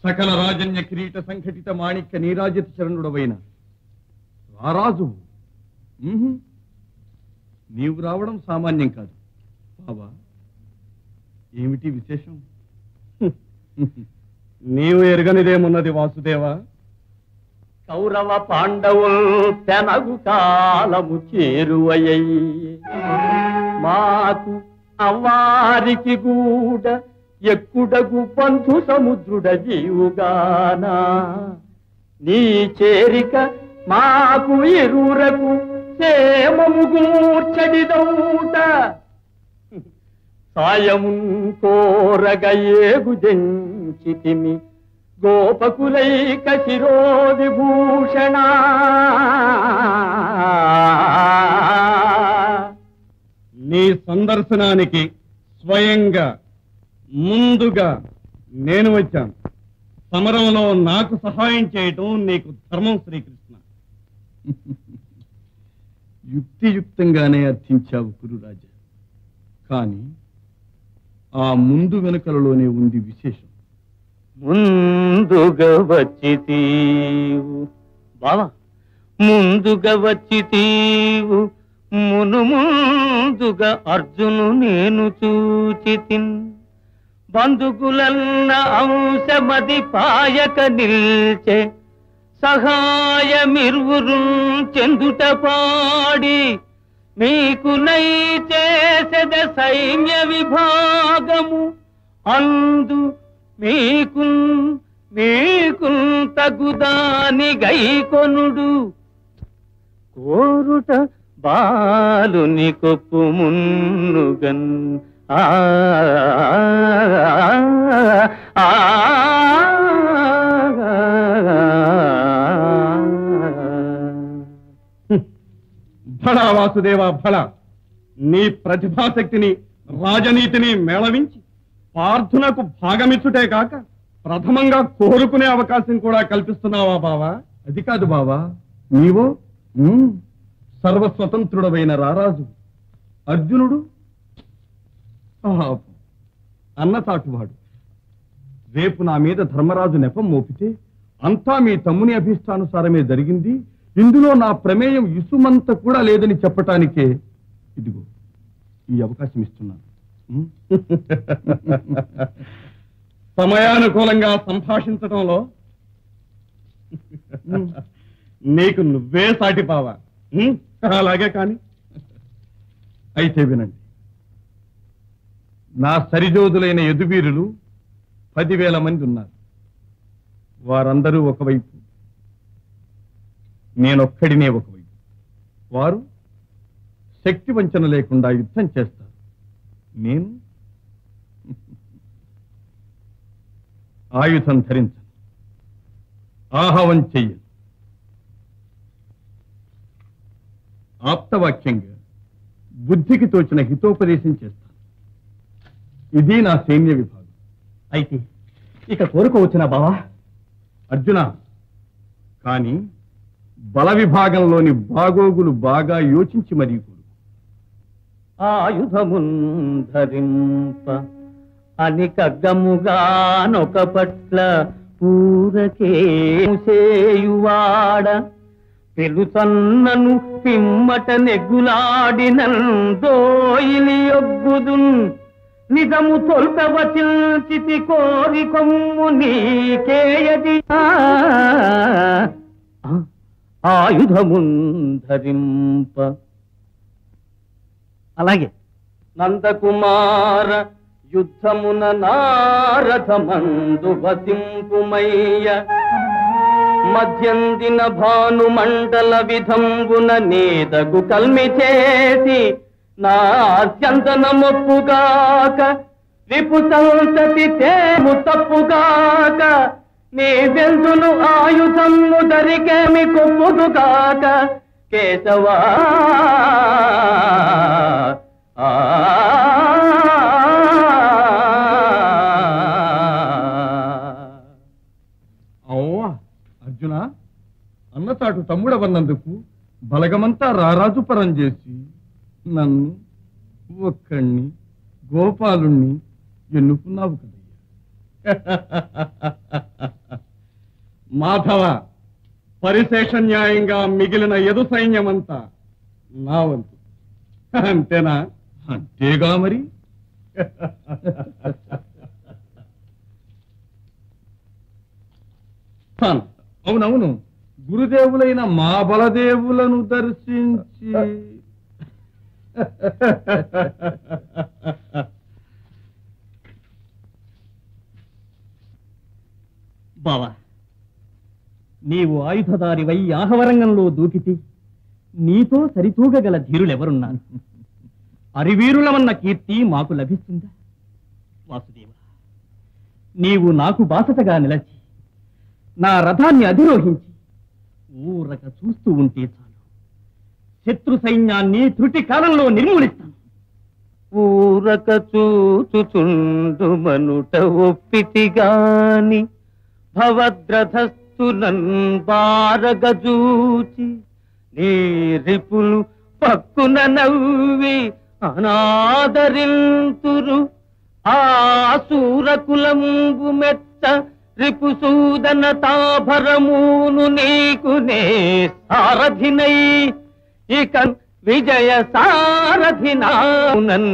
సకల రాజన్య కిరీట సంఘటిత మాణిక్య నీరాజిత చరణుడవైన రారాజు. నీవు రావడం సామాన్యం కాదు బాబా. ఏమిటి విశేషం? నీవు ఎరగనిదేమున్నది వాసుదేవా. కౌరవ పాండవులు తెనగు కాలము చేరువయ్యి మాకు అవ్వారికి కూడా ఎక్కుడగు పంథు సముద్రుడ జీవుగానా నీ చేరిక మాకు ఇరువురకు క్షేమము గూర్చడిదౌట సాయము కోరగ ఏగుజంచితిమి గోపకులైక శిరోవిభూషణ. నీ సందర్శనానికి స్వయంగా ముందుగా నేను వచ్చాను. సమరంలో నాకు సహాయం చేయటం నీకు ధర్మం శ్రీకృష్ణ. యుక్తియుక్తంగానే అర్థించావు గురురాజా. కానీ ఆ ముందు వెనుకలలోనే ఉంది విశేషం. ముందుగా వచ్చితీవు బావా, ముందుగా వచ్చితీవు ముందుగా అర్జును నేను చూచితిన్ బంధుకులన్న అంశమది పాయక నిల్చే సహాయమిరువురు చెందుట పాడి మీకు నై చేసెద సైన్య విభాగము అందు మీకు తగుదాని గైకొనుడు కోరుట బాలుని కొప్పు మున్నుగన్. భళ వాసుదేవ భళ. నీ ప్రతిభాశక్తిని రాజనీతిని మేళవించి పార్థునకు భాగమిచ్చుటే కాక ప్రథమంగా కోరుకునే అవకాశం కూడా కల్పిస్తున్నావా బావా? అది కాదు బావా, నీవో సర్వస్వతంత్రుడవైన రారాజు. అర్జునుడు అన్నతాటువాడు. రేపు నా మీద ధర్మరాజు నెపం మోపితే అంతా మీ తమ్ముని అభీష్టానుసారమే జరిగింది, ఇందులో నా ప్రమేయం ఇసుమంత కూడా లేదని చెప్పటానికే ఇదిగో ఈ అవకాశం ఇస్తున్నాను. సమయానుకూలంగా సంభాషించటంలో నీకు నువ్వే సాటిపావా. అలాగే కాని అయితే వినండి. నా సరిజోదులైన యదువీరులు 10,000 మంది ఉన్నారు. వారందరూ ఒకవైపు, నేనొక్కడినే ఒకవైపు. వారు శక్తి వంచన లేకుండా యుద్ధం చేస్తారు. నేను ఆయుధం ధరించను, ఆహవం చెయ్యను. ఆప్తవాక్యంగా బుద్ధికి తోచిన హితోపదేశం చేస్తాను. ఇది నా సైన్య విభాగం. అయితే ఇక కోరుకోవచ్చునా బావా? అర్జున, కానీ బల విభాగంలోని బాగోగులు బాగా యోచించి మరీ కోరు. ఆయుధమున్ ధరింప అని కగ్గముగానొక పట్ల పూరకే చేయువాడ పెలుసన్నను పిమ్మట నెగ్గులాడినందోయిలి యొగ్గుదున్ నిజము తొల్పవచిల్చితి కోరి కొమ్ము నీకేయది ఆయుధమున్ ధరింప. అలాగే నందకుమార యుద్ధమున నారథమందు వసింపుమయ్య మధ్యందిన భాను మండల విధంబున నేదగు కల్మి చేసి నా అత్యంతనమొప్పుగాక రిపు సంతతి తేము తప్పుగాక నీవెందును ఆయుధము దరికేమి కొప్పుదుగాక కేశవా. అర్జున, అన్నతాటు తమ్ముడవన్నందుకు బలగమంతా రారాజు పరం చేసి నన్ను ఒక్కణ్ణి గోపాలుణ్ణి ఎన్నుకున్నావు కదయ్యా. మాధవ, పరిశేష న్యాయంగా మిగిలిన యదు సైన్యమంతా నా వంతు. అంతేనా? అంతేగా మరి. అవునవును, గురుదేవులైన మా బలదేవులను దర్శించి బావా, నీవు ఆయుధదారివై ఆహవరంగంలో దూకితే నీతో సరితూగగల ధీరులెవరున్నారు? అరివీరులమన్న కీర్తి మాకు లభిస్తుందా? వాసుదేవ, నీవు నాకు బాసటగా నిలచి నా రథాన్ని అధిరోహించి ఊరక చూస్తూ ఉంటే చాలు, శత్రు సైన్యాన్ని త్రుటి కాలంలో నిర్మూలిస్తాను. ఊరక చూచుచుండు మనుట ఒప్పితిగాని భవద్రథస్థులన్ బారగజూచి నీ రిపులు పక్కున నవ్వి అనాదరింతురు. ఆ సూరకులంబు మెత్త రిపుసూదన తాభరమును నీకు నే సారథినై ఇక విజయ సారథినానన్.